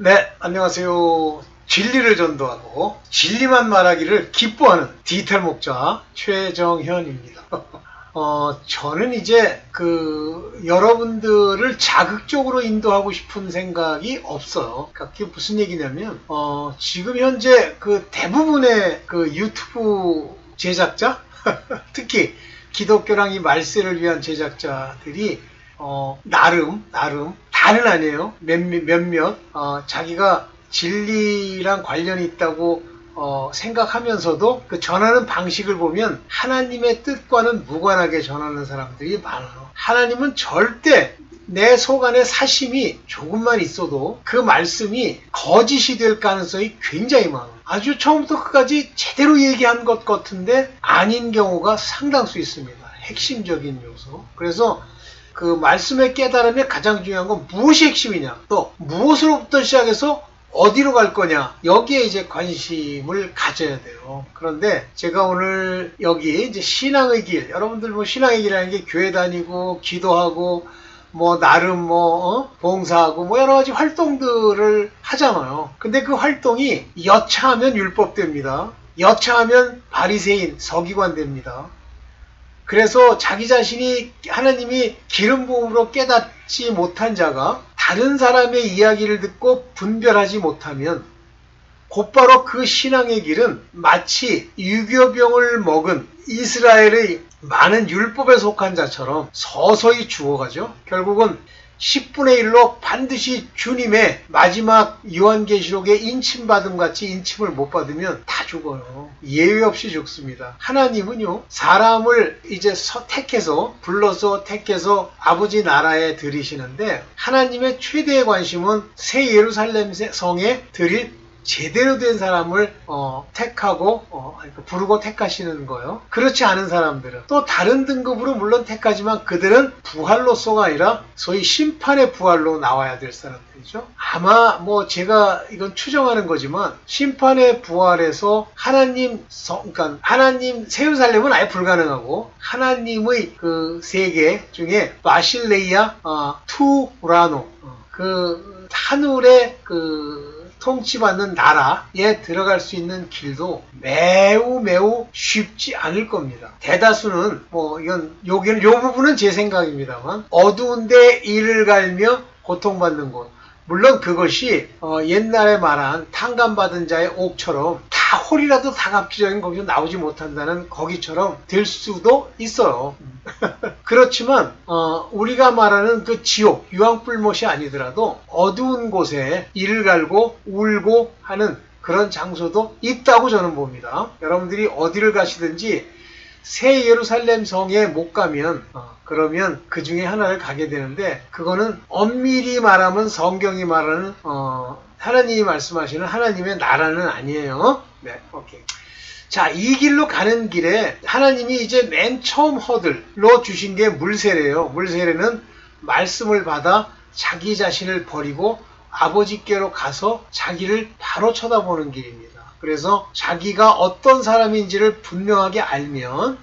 네, 안녕하세요. 진리를 전도하고 진리만 말하기를 기뻐하는 디지털 목자 최정현입니다. 저는 이제 여러분들을 자극적으로 인도하고 싶은 생각이 없어요. 그러니까 그게 무슨 얘기냐면, 지금 현재 대부분의 유튜브 제작자, 특히 기독교랑 이 말세를 위한 제작자들이 나름 다는 아니에요. 몇몇 자기가 진리랑 관련이 있다고 생각하면서도 그 전하는 방식을 보면 하나님의 뜻과는 무관하게 전하는 사람들이 많아요. 하나님은 절대 내 속 안에 사심이 조금만 있어도 그 말씀이 거짓이 될 가능성이 굉장히 많아요. 아주 처음부터 끝까지 제대로 얘기한 것 같은데 아닌 경우가 상당수 있습니다. 핵심적인 요소. 그래서 그 말씀의 깨달음의 가장 중요한 건 무엇이 핵심이냐, 또 무엇으로부터 시작해서 어디로 갈 거냐, 여기에 이제 관심을 가져야 돼요. 그런데 제가 오늘 여기 이제 신앙의 길, 여러분들 뭐 신앙의 길이라는 게 교회 다니고 기도하고 나름 봉사하고 여러 가지 활동들을 하잖아요. 근데 그 활동이 여차하면 율법됩니다. 여차하면 바리새인, 서기관 됩니다. 그래서 자기 자신이 하나님이 기름 부음으로 깨닫지 못한 자가 다른 사람의 이야기를 듣고 분별하지 못하면 곧바로 그 신앙의 길은 마치 유교병을 먹은 이스라엘의 많은 율법에 속한 자처럼 서서히 죽어가죠. 결국은 10분의 1로 반드시 주님의 마지막 요한계시록의 인침받음 같이 인침을 못 받으면 다 죽어요. 예외 없이 죽습니다. 하나님은요, 사람을 이제 불러서 택해서 아버지 나라에 들이시는데, 하나님의 최대의 관심은 새 예루살렘 성에 들일 제대로 된 사람을 택하고 부르고 택하시는 거예요. 그렇지 않은 사람들은 또 다른 등급으로 물론 택하지만 그들은 부활로서가 아니라 소위 심판의 부활로 나와야 될 사람들이죠. 아마 제가 이건 추정하는 거지만 심판의 부활에서 그러니까 하나님 새 예루살렘은 아예 불가능하고, 하나님의 그 세계 중에 마실레이아 투라노 하늘의 통치받는 나라에 들어갈 수 있는 길도 매우 쉽지 않을 겁니다. 대다수는 요 부분은 제 생각입니다만, 어두운데 이를 갈며 고통받는 곳, 물론 그것이 옛날에 말한 탕감받은 자의 옥처럼 다 홀이라도 다 갚기적인 거기서 나오지 못한다는 거기처럼 될 수도 있어요. 그렇지만 우리가 말하는 그 지옥, 유황불못이 아니더라도 어두운 곳에 이를 갈고 울고 하는 그런 장소도 있다고 저는 봅니다. 여러분들이 어디를 가시든지 새 예루살렘 성에 못 가면 그러면 그 중에 하나를 가게 되는데, 그거는 엄밀히 말하면 성경이 말하는 하나님이 말씀하시는 하나님의 나라는 아니에요. 네, 오케이. 자, 이 길로 가는 길에 하나님이 이제 맨 처음 허들로 주신 게 물세례예요. 물세례는 말씀을 받아 자기 자신을 버리고 아버지께로 가서 자기를 바로 쳐다보는 길입니다. 그래서 자기가 어떤 사람인지를 분명하게 알면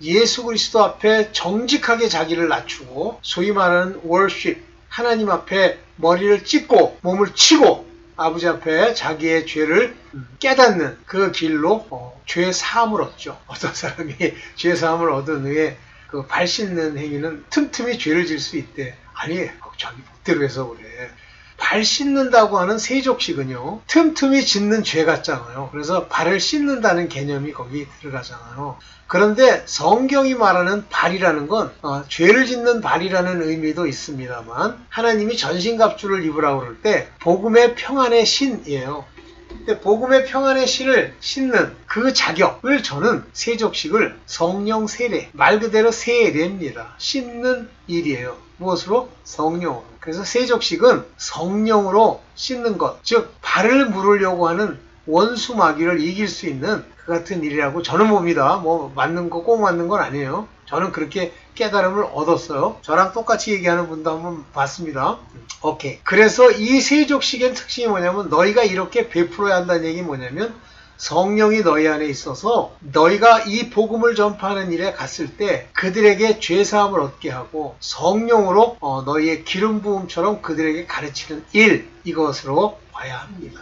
예수 그리스도 앞에 정직하게 자기를 낮추고, 소위 말하는 worship, 하나님 앞에 머리를 찍고 몸을 치고 아버지 앞에 자기의 죄를 깨닫는 그 길로 죄 사함을 얻죠. 어떤 사람이 죄 사함을 얻은 후에 그 발 씻는 행위는 틈틈이 죄를 질 수 있대. 아니, 자기 복대로 해서 그래. 발 씻는다고 하는 세족식은요, 틈틈이 짓는 죄 같잖아요. 그래서 발을 씻는다는 개념이 거기 들어가잖아요. 그런데 성경이 말하는 발이라는 건 죄를 짓는 발이라는 의미도 있습니다만, 하나님이 전신갑주를 입으라고 그럴 때 복음의 평안의 신이에요. 근데 복음의 평안의 신을 씻는 그 자격을 저는 세족식을 성령 세례, 말 그대로 세례입니다. 씻는 일이에요. 무엇으로? 성령으로. 그래서 세족식은 성령으로 씻는 것, 즉 발을 물으려고 하는 원수 마귀를 이길 수 있는 그 같은 일이라고 저는 봅니다. 맞는 거 꼭 맞는 건 아니에요. 저는 그렇게 깨달음을 얻었어요. 저랑 똑같이 얘기하는 분도 한번 봤습니다. 오케이. 그래서 이 세족식의 특징이 뭐냐면, 너희가 이렇게 베풀어야 한다는 얘기 뭐냐면, 성령이 너희 안에 있어서 너희가 이 복음을 전파하는 일에 갔을 때 그들에게 죄사함을 얻게 하고 성령으로 너희의 기름 부음처럼 그들에게 가르치는 일, 이것으로 봐야 합니다.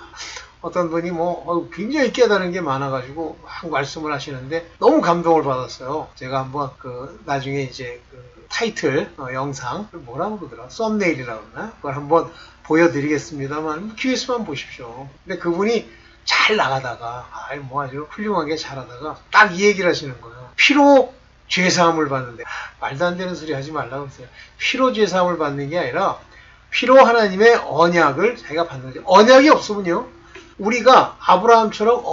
어떤 분이 굉장히 깨달은 게 많아가지고 막 말씀을 하시는데 너무 감동을 받았어요. 제가 한번 나중에 이제 타이틀 영상 뭐라고 그러더라, 썸네일이라고 그러나, 그걸 한번 보여드리겠습니다만 QS만 보십시오. 근데 그분이 잘 나가다가 아주 훌륭하게 잘하다가 딱 이 얘기를 하시는 거예요. 피로 죄사함을 받는데 말도 안 되는 소리 하지 말라고 그랬어요. 피로 죄사함을 받는 게 아니라 피로 하나님의 언약을 자기가 받는 거죠. 언약이 없으면요, 우리가 아브라함처럼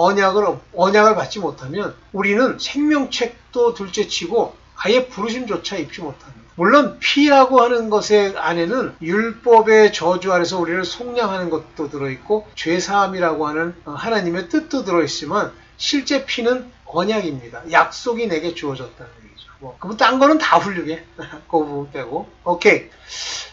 언약을 받지 못하면 우리는 생명책도 둘째치고 아예 부르심조차 입지 못합니다. 물론 피라고 하는 것의 안에는 율법의 저주 아래서 우리를 속량하는 것도 들어있고 죄사함이라고 하는 하나님의 뜻도 들어있지만 실제 피는 언약입니다. 약속이 내게 주어졌다는 얘기죠. 그럼 딴 거는 다 훌륭해. 그 부분 빼고. 오케이.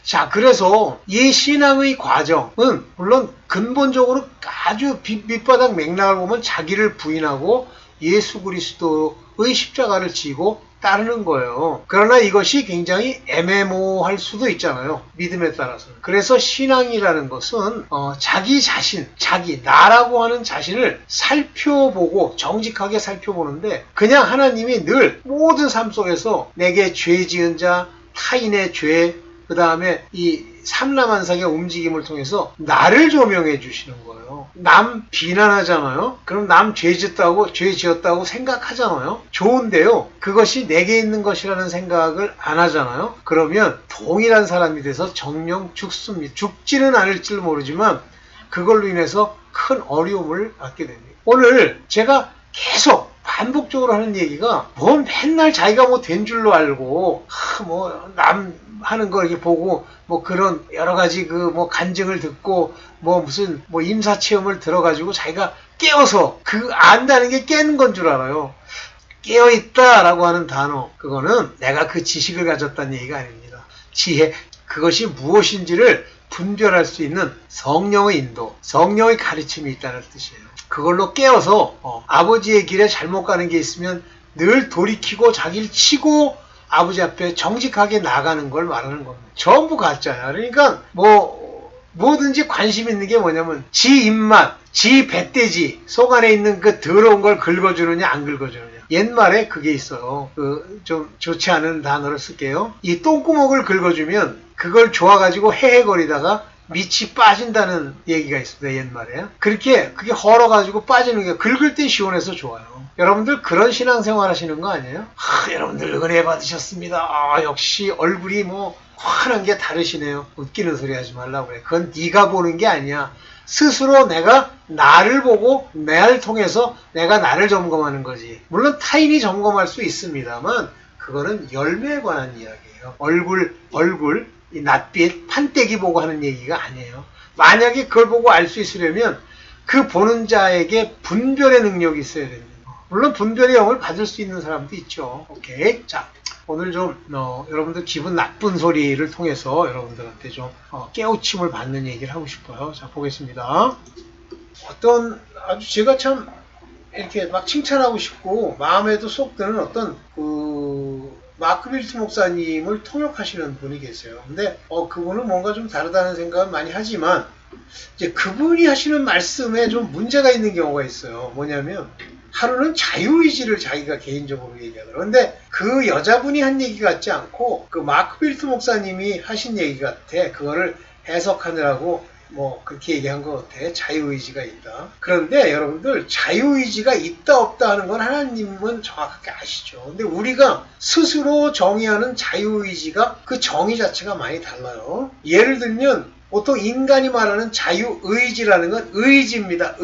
자, 그래서 이 신앙의 과정은 물론 근본적으로 아주 밑바닥 맥락을 보면 자기를 부인하고 예수 그리스도의 십자가를 지고 따르는 거예요. 그러나 이것이 굉장히 애매모호할 수도 있잖아요. 믿음에 따라서는. 그래서 신앙이라는 것은 자기 자신, 나라고 하는 자신을 살펴보고 정직하게 살펴보는데, 그냥 하나님이 늘 모든 삶 속에서 내게 죄 지은 자, 타인의 죄, 그 다음에 이 삼라만상의 움직임을 통해서 나를 조명해 주시는 거예요. 남 비난하잖아요. 그럼 남 죄 지었다고 생각하잖아요. 좋은데요, 그것이 내게 있는 것이라는 생각을 안 하잖아요. 그러면 동일한 사람이 돼서 정령 죽습니다. 죽지는 않을지 모르지만 그걸로 인해서 큰 어려움을 받게 됩니다. 오늘 제가 계속 반복적으로 하는 얘기가, 맨날 자기가 된 줄로 알고 남 하는 거 이렇게 보고 그런 여러 가지 간증을 듣고 무슨 임사체험을 들어가지고 자기가 깨어서 안다는 게 깨는 건 줄 알아요. 깨어있다라고 하는 단어, 그거는 내가 그 지식을 가졌다는 얘기가 아닙니다. 지혜, 그것이 무엇인지를 분별할 수 있는 성령의 인도, 성령의 가르침이 있다는 뜻이에요. 그걸로 깨어서 아버지의 길에 잘못 가는 게 있으면 늘 돌이키고 자기를 치고 아버지 앞에 정직하게 나가는 걸 말하는 겁니다. 전부 가짜야. 그러니까 뭐든지 관심 있는 게 뭐냐면 지 입맛, 지 배돼지 속 안에 있는 그 더러운 걸 긁어주느냐 안 긁어주느냐. 옛말에 그게 있어요. 좀 좋지 않은 단어를 쓸게요. 이 똥구멍을 긁어주면 그걸 좋아가지고 헤헤거리다가 밑이 빠진다는 얘기가 있습니다. 옛말에. 그렇게 그게 헐어가지고 빠지는 게 긁을 때 시원해서 좋아요. 여러분들 그런 신앙생활 하시는 거 아니에요? 여러분들 은혜 받으셨습니다. 역시 얼굴이 환한 게 다르시네요. 웃기는 소리 하지 말라고 그래. 그건 네가 보는 게 아니야. 스스로 내가 나를 보고 나를 통해서 내가 나를 점검하는 거지. 물론 타인이 점검할 수 있습니다만 그거는 열매에 관한 이야기예요. 얼굴, 이 낯빛, 판때기 보고 하는 얘기가 아니에요. 만약에 그걸 보고 알 수 있으려면 그 보는 자에게 분별의 능력이 있어야 됩니다. 물론 분별의 영을 받을 수 있는 사람도 있죠. 오케이. 자, 오늘 좀 여러분들 기분 나쁜 소리를 통해서 여러분들한테 좀 깨우침을 받는 얘기를 하고 싶어요. 자, 보겠습니다. 아주 제가 참 이렇게 막 칭찬하고 싶고 마음에도 쏙 드는 어떤 마크 빌트 목사님을 통역하시는 분이 계세요. 근데 그분은 뭔가 좀 다르다는 생각은 많이 하지만 이제 그분이 하시는 말씀에 좀 문제가 있는 경우가 있어요. 뭐냐면 하루는 자유의지를 자기가 개인적으로 얘기하더라고요. 근데 그 여자분이 한 얘기 같지 않고 그 마크 빌트 목사님이 하신 얘기 같아. 그거를 해석하느라고 그렇게 얘기한 것 같아. 자유의지가 있다. 그런데 여러분들 자유의지가 있다 없다 하는 건 하나님은 정확하게 아시죠. 근데 우리가 스스로 정의하는 자유의지가 그 정의 자체가 많이 달라요. 예를 들면 보통 인간이 말하는 자유의지라는 건 의지입니다.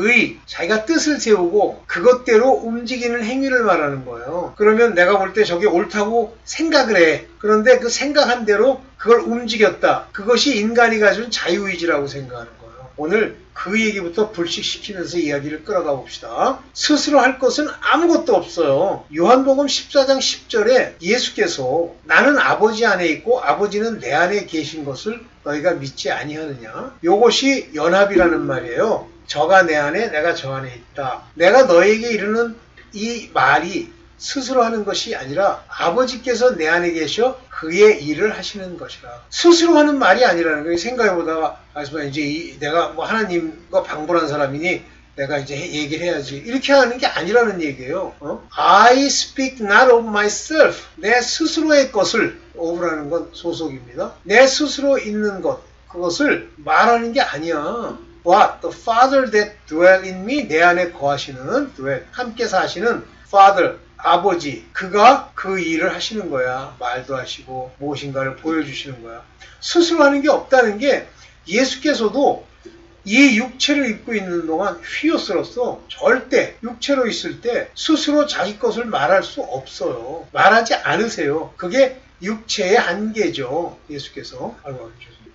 자기가 뜻을 세우고 그것대로 움직이는 행위를 말하는 거예요. 그러면 내가 볼 때 저게 옳다고 생각을 해. 그런데 그 생각한 대로 그걸 움직였다. 그것이 인간이 가진 자유의지라고 생각하는 거예요. 오늘 그 얘기부터 불식시키면서 이야기를 끌어가 봅시다. 스스로 할 것은 아무것도 없어요. 요한복음 14장 10절에 예수께서 나는 아버지 안에 있고 아버지는 내 안에 계신 것을 너희가 믿지 아니하느냐. 요것이 연합이라는 말이에요. 저가 내 안에 내가 저 안에 있다. 내가 너에게 이르는 이 말이 스스로 하는 것이 아니라 아버지께서 내 안에 계셔 그의 일을 하시는 것이라. 스스로 하는 말이 아니라는 거예요. 생각해보다가 이제 내가 뭐 하나님과 방불한 사람이니 내가 이제 얘기를 해야지 이렇게 하는 게 아니라는 얘기예요. I speak not of myself. 내 스스로의 것을, of라는 건 소속입니다. 내 스스로 있는 것, 그것을 말하는 게 아니야. But the Father that dwell in me, 내 안에 거하시는, dwell, 함께 사시는 Father, 아버지, 그가 그 일을 하시는 거야. 말도 하시고 무엇인가를 보여주시는 거야. 스스로 하는 게 없다는 게 예수께서도 이 육체를 입고 있는 동안 휘어스로서 절대 육체로 있을 때 스스로 자기 것을 말할 수 없어요. 말하지 않으세요. 그게 육체의 한계죠. 예수께서.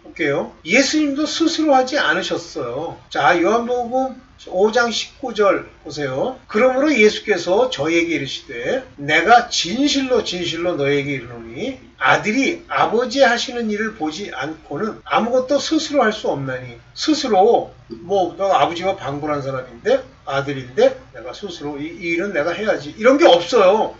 볼게요. 예수님도 스스로 하지 않으셨어요. 자, 요한복음 5장 19절 보세요. 그러므로 예수께서 저에게 이르시되 내가 진실로 진실로 너에게 이르노니 아들이 아버지 하시는 일을 보지 않고는 아무것도 스스로 할 수 없나니. 스스로 내가 아버지가 방불한 사람인데 아들인데 내가 스스로 이 일은 내가 해야지 이런 게 없어요.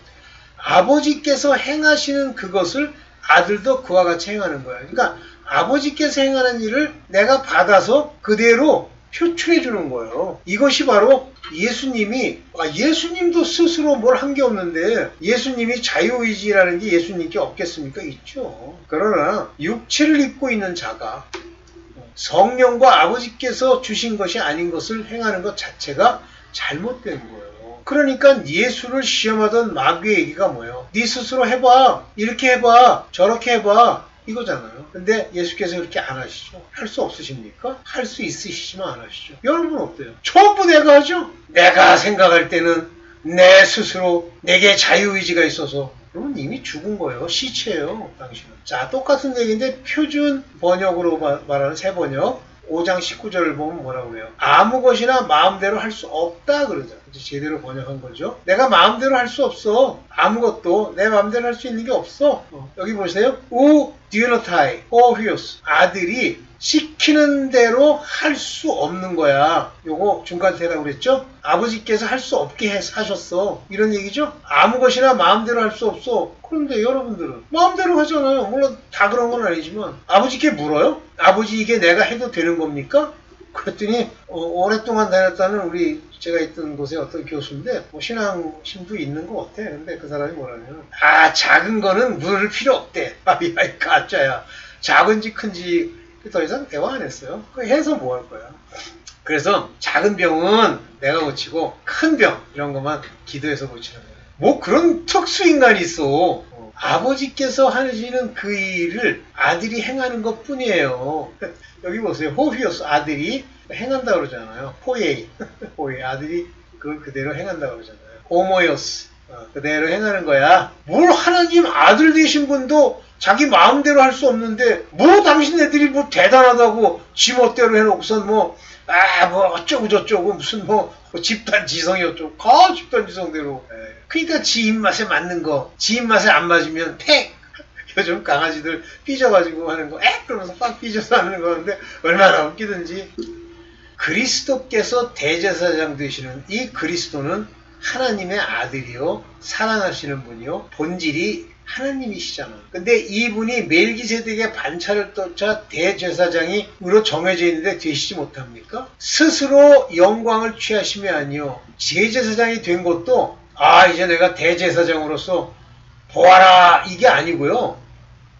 아버지께서 행하시는 그것을 아들도 그와 같이 행하는 거야. 그러니까 아버지께서 행하는 일을 내가 받아서 그대로 표출해 주는 거예요. 이것이 바로 예수님도 스스로 뭘 한 게 없는데 예수님이 자유의지라는 게 예수님께 없겠습니까? 있죠. 그러나 육체를 입고 있는 자가 성령과 아버지께서 주신 것이 아닌 것을 행하는 것 자체가 잘못된 거예요. 그러니까 예수를 시험하던 마귀의 얘기가 뭐예요? 네 스스로 해봐. 이렇게 해봐. 저렇게 해봐. 이거잖아요. 근데 예수께서 그렇게 안 하시죠. 할 수 없으십니까? 할 수 있으시지만 안 하시죠. 여러분 어때요? 전부 내가 하죠? 내가 생각할 때는 내 스스로 내게 자유의지가 있어서 그러면 이미 죽은 거예요. 시체예요. 당신은. 자, 똑같은 얘기인데 표준 번역으로 말하는 새 번역 5장 19절을 보면 뭐라고 그래요? 아무 것이나 마음대로 할 수 없다 그러죠. 제대로 번역한 거죠. 내가 마음대로 할 수 없어. 아무것도 내 마음대로 할 수 있는 게 없어. 여기 보세요. 우 디오노타이 오히오스 아들이 시키는 대로 할 수 없는 거야. 요거 중간태라고 그랬죠? 아버지께서 할 수 없게 하셨어. 이런 얘기죠? 아무 것이나 마음대로 할 수 없어. 그런데 여러분들은 마음대로 하잖아요. 물론 다 그런 건 아니지만 아버지께 물어요? 아버지 이게 내가 해도 되는 겁니까? 그랬더니 오랫동안 다녔다는 제가 있던 곳에 어떤 교수인데 신앙심도 있는 것 같아. 근데 그 사람이 뭐라냐면 작은 거는 물을 필요 없대. 이 가짜야. 작은지 큰지 더 이상 대화 안 했어요. 그 해서 뭐 할 거야. 그래서 작은 병은 내가 고치고 큰 병 이런 것만 기도해서 고치는 거야. 뭐 그런 특수인간이 있어. 아버지께서 하시는 그 일을 아들이 행하는 것 뿐이에요. 여기 보세요. 호휘오스 아들이 행한다 그러잖아요. 포예이 아들이 그걸 그대로 행한다 그러잖아요. 오모요스 그대로 행하는 거야. 뭘 하나님 아들 되신 분도 자기 마음대로 할 수 없는데 당신네들이 뭐 대단하다고 지멋대로 해놓고선 뭐 어쩌고 저쩌고 무슨 집단 지성이 어쩌고 집단 지성대로. 그러니까 지 입맛에 맞는 거 지 입맛에 안 맞으면 팩. 요즘 강아지들 삐져가지고 하는 거 그러면서 빡 삐져서 하는 거는데 얼마나 웃기든지. 그리스도께서 대제사장 되시는 이 그리스도는 하나님의 아들이요 사랑하시는 분이요 본질이 하나님이시잖아. 근데 이분이 멜기세덱의 반차를 쫓아 대제사장으로 정해져 있는데 되시지 못합니까? 스스로 영광을 취하심이 아니요 대제사장이 된 것도 이제 내가 대제사장으로서 보아라 이게 아니고요.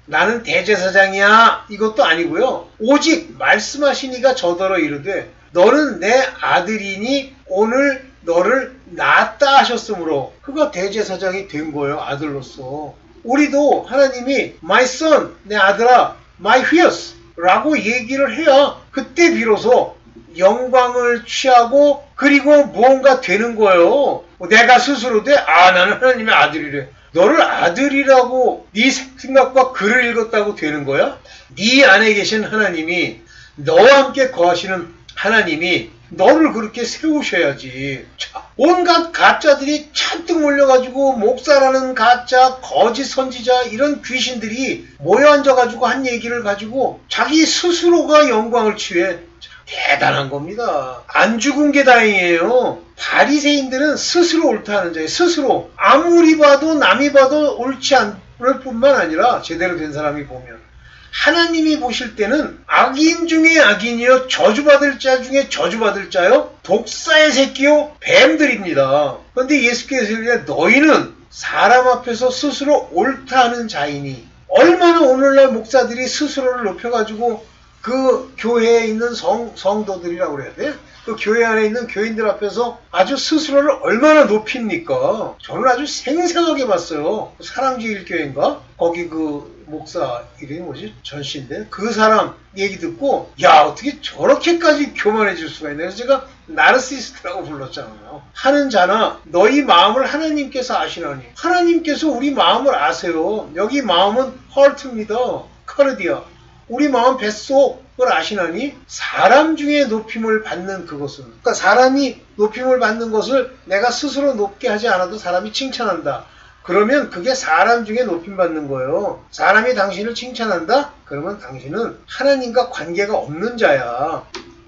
나는 대제사장이야 이것도 아니고요. 오직 말씀하시니가 저더러 이르되 너는 내 아들이니 오늘 너를 낳았다 하셨으므로 그가 대제사장이 된 거예요. 아들로서. 우리도 하나님이 my son 내 아들아 my huios 라고 얘기를 해야 그때 비로소 영광을 취하고 그리고 무언가 되는 거예요. 내가 스스로 나는 하나님의 아들이래. 너를 아들이라고 네 생각과 글을 읽었다고 되는 거야? 네 안에 계신 하나님이 너와 함께 거하시는 하나님이 너를 그렇게 세우셔야지. 온갖 가짜들이 잔뜩 몰려가지고 목사라는 가짜, 거짓 선지자 이런 귀신들이 모여 앉아가지고 한 얘기를 가지고 자기 스스로가 영광을 취해. 대단한 겁니다. 안 죽은 게 다행이에요. 바리새인들은 스스로 옳다는 자예요. 스스로. 아무리 봐도 남이 봐도 옳지 않을 뿐만 아니라 제대로 된 사람이 보면 하나님이 보실 때는 악인 중에 악인이요 저주받을 자 중에 저주받을 자요 독사의 새끼요 뱀들입니다. 그런데 예수께서 이르시되 너희는 사람 앞에서 스스로 옳다 하는 자이니 얼마나 오늘날 목사들이 스스로를 높여가지고 그 교회에 있는 성도들이라고 그래야 돼? 그 교회 안에 있는 교인들 앞에서 아주 스스로를 얼마나 높입니까? 저는 아주 생생하게 봤어요. 사랑제일교회인가? 거기 그 목사 이름이 뭐지? 전씨인데 그 사람 얘기 듣고 야 어떻게 저렇게까지 교만해질 수가 있나. 그래서 제가 나르시스트라고 불렀잖아요. 하는 자나 너희 마음을 하나님께서 아시나니 하나님께서 우리 마음을 아세요. 여기 마음은 헐트입니다. 카르디아. 우리 마음 뱃속을 아시나니 사람 중에 높임을 받는 그것은 그러니까 사람이 높임을 받는 것을 내가 스스로 높게 하지 않아도 사람이 칭찬한다. 그러면 그게 사람 중에 높임 받는 거예요. 사람이 당신을 칭찬한다? 그러면 당신은 하나님과 관계가 없는 자야.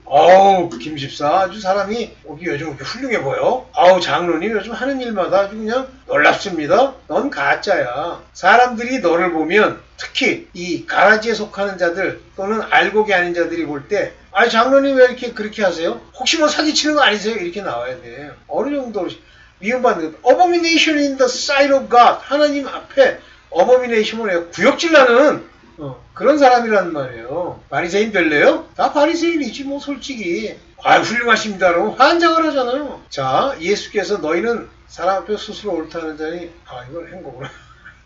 어우 김집사 아주 사람이 요즘 그렇게 훌륭해 보여. 아우 장로님 요즘 하는 일마다 아주 그냥 놀랍습니다. 넌 가짜야. 사람들이 너를 보면 특히 이 가라지에 속하는 자들 또는 알곡이 아닌 자들이 볼 때 아 장로님 왜 이렇게 그렇게 하세요? 혹시 뭐 사기치는 거 아니세요? 이렇게 나와야 돼. 어느 정도 미움받는 것. Abomination in the sight of God. 하나님 앞에 abomination을 해요. 구역질 나는 그런 사람이란 말이에요. 바리새인 별래요? 다 바리새인이지 뭐 솔직히. 아 훌륭하십니다. 그러면 환장을 하잖아요. 자 예수께서 너희는 사람 앞에 스스로 옳다는 자니 이건 행거구나.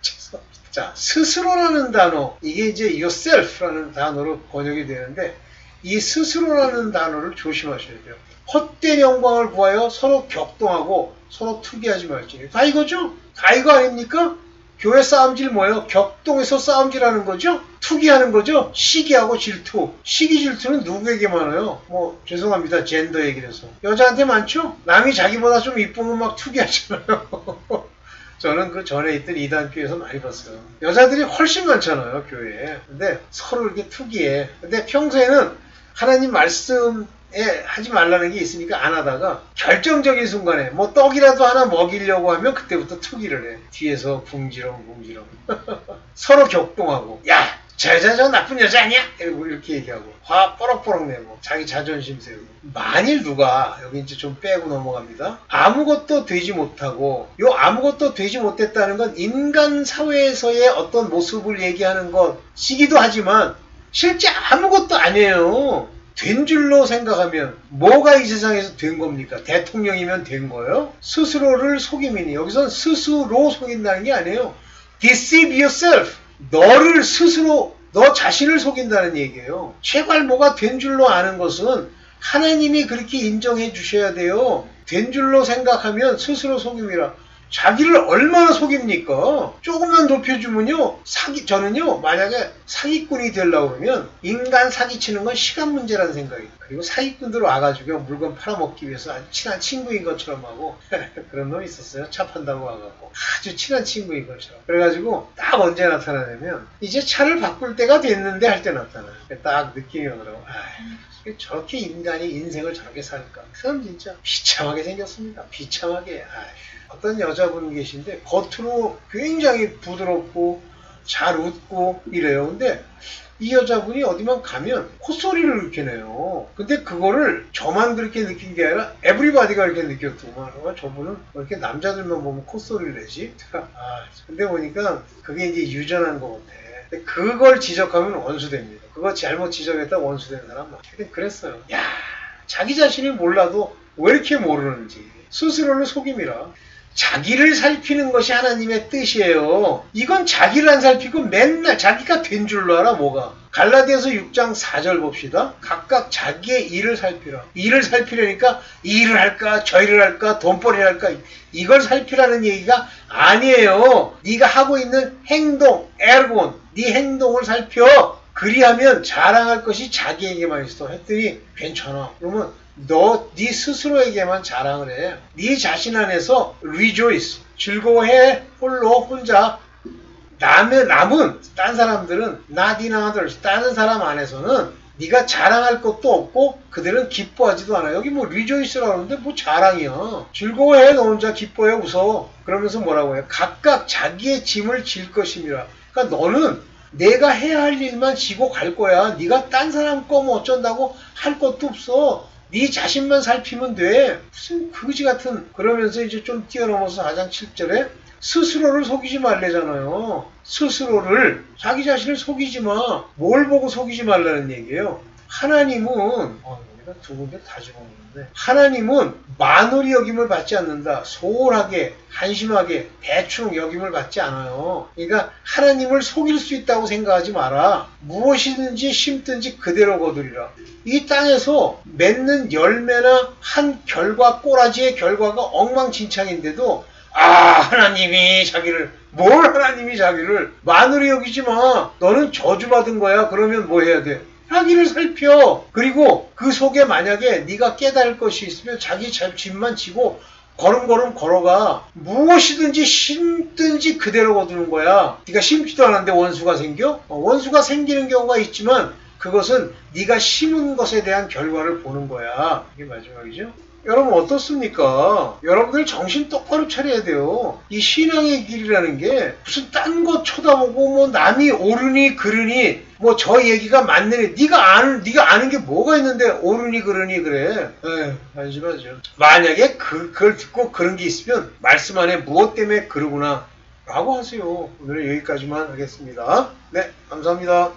죄송합니다. 자 스스로라는 단어 이게 이제 yourself라는 단어로 번역이 되는데 이 스스로라는 단어를 조심하셔야 돼요. 헛된 영광을 구하여 서로 격동하고 서로 투기하지 말지니. 다 이거죠? 다 이거 아닙니까? 교회 싸움질 뭐예요? 격동해서 싸움질하는 거죠? 투기하는 거죠? 시기하고 질투. 시기 질투는 누구에게 많아요? 뭐 죄송합니다. 젠더 얘기를 해서. 여자한테 많죠? 남이 자기보다 좀 이쁘면 막 투기하잖아요. 저는 그 전에 있던 이단교에서 많이 봤어요. 여자들이 훨씬 많잖아요. 교회에. 근데 서로 이렇게 투기해. 근데 평소에는 하나님 말씀 하지 말라는 게 있으니까 안 하다가 결정적인 순간에 뭐 떡이라도 하나 먹이려고 하면 그때부터 투기를 해. 뒤에서 궁지렁 서로 격동하고 야 저 여자 저 나쁜 여자 아니야? 이렇게 얘기하고 화 뽀록뽀록 내고 자기 자존심 세우고 만일 누가 여기 이제 좀 빼고 넘어갑니다. 아무것도 되지 못하고 요 아무것도 되지 못했다는 건 인간 사회에서의 어떤 모습을 얘기하는 것이기도 하지만 실제 아무것도 아니에요. 된 줄로 생각하면 뭐가 이 세상에서 된 겁니까? 대통령이면 된 거예요? 스스로를 속임이니 여기선 스스로 속인다는 게 아니에요. Deceive yourself. 너를 스스로 너 자신을 속인다는 얘기예요. 제발 뭐가 된 줄로 아는 것은 하나님이 그렇게 인정해 주셔야 돼요. 된 줄로 생각하면 스스로 속임이라. 자기를 얼마나 속입니까? 조금만 높여주면요. 저는요, 만약에 사기꾼이 되려고 그러면 인간 사기치는 건 시간 문제라는 생각이에요. 그리고 사기꾼들 와가지고 물건 팔아먹기 위해서 아주 친한 친구인 것처럼 하고 그런 놈이 있었어요. 차 판다고 와갖고 아주 친한 친구인 것처럼. 그래가지고 딱 언제 나타나냐면 이제 차를 바꿀 때가 됐는데 할 때 나타나요. 딱 느낌이 오더라고. 저렇게 인간이 인생을 저렇게 살까? 그 사람 진짜 비참하게 생겼습니다. 비참하게. 어떤 여자분 계신데 겉으로 굉장히 부드럽고 잘 웃고 이래요. 근데 이 여자분이 어디만 가면 콧소리를 이렇게 내요. 근데 그거를 저만 그렇게 느낀 게 아니라 에브리바디가 이렇게 느꼈더만. 저분은 왜 이렇게 남자들만 보면 콧소리를 내지? 근데 보니까 그게 이제 유전한 것 같아. 근데 그걸 지적하면 원수됩니다. 그거 잘못 지적했다 원수되는 사람 막. 그랬어요. 야, 자기 자신이 몰라도 왜 이렇게 모르는지. 스스로를 속임이라. 자기를 살피는 것이 하나님의 뜻이에요. 이건 자기를 안 살피고 맨날 자기가 된 줄로 알아. 뭐가? 갈라디아서 6장 4절 봅시다. 각각 자기의 일을 살피라. 일을 살피려니까 이 일을 할까 저 일을 할까 돈벌이를 할까 이걸 살피라는 얘기가 아니에요. 네가 하고 있는 행동 에르곤 네 행동을 살펴. 그리하면 자랑할 것이 자기에게만 있어. 했더니 괜찮아. 그러면 네 스스로에게만 자랑을 해. 네 자신 안에서 rejoice, 즐거워해. 홀로 혼자. 남은 딴 사람들은 not in others, 다른 사람 안에서는 네가 자랑할 것도 없고 그들은 기뻐하지도 않아. 여기 뭐 리조이스라고 하는데 뭐 자랑이야. 즐거워해. 너 혼자 기뻐해. 웃어. 그러면서 뭐라고 해. 각각 자기의 짐을 질 것임이라. 그러니까 너는 내가 해야 할 일만 지고 갈 거야. 네가 딴 사람 거 뭐 어쩐다고 할 것도 없어. 네 자신만 살피면 돼. 무슨 그지 같은. 그러면서 이제 좀 뛰어넘어서 4장 7절에 스스로를 속이지 말래잖아요. 스스로를, 자기 자신을 속이지 마. 뭘 보고 속이지 말라는 얘기예요. 하나님은 여기다 두 군데 다 집어넣는데, 하나님은 만홀히 여김을 받지 않는다. 소홀하게, 한심하게, 대충 여김을 받지 않아요. 그러니까 하나님을 속일 수 있다고 생각하지 마라. 무엇이든지 심든지 그대로 거두리라. 이 땅에서 맺는 열매나 한 결과, 꼬라지의 결과가 엉망진창인데도 하나님이 자기를, 뭘 하나님이 자기를 만홀히 여기지 마. 너는 저주받은 거야. 그러면 뭐 해야 돼? 자기를 살펴. 그리고 그 속에 만약에 네가 깨달을 것이 있으면 자기 짐만 지고 걸음걸음 걸어가. 무엇이든지 심든지 그대로 거두는 거야. 네가 심지도 않았는데 원수가 생겨? 원수가 생기는 경우가 있지만 그것은 네가 심은 것에 대한 결과를 보는 거야. 이게 마지막이죠. 여러분 어떻습니까? 여러분들 정신 똑바로 차려야 돼요. 이 신앙의 길이라는 게 무슨 딴 거 쳐다보고 뭐 남이 옳으니 그르니 뭐 저 얘기가 맞네. 네가 아는 게 뭐가 있는데 옳으니 그르니 그래. 안심하죠. 만약에 그걸 듣고 그런 게 있으면 말씀 안에 무엇 때문에 그러구나 라고 하세요. 오늘은 여기까지만 하겠습니다. 네, 감사합니다.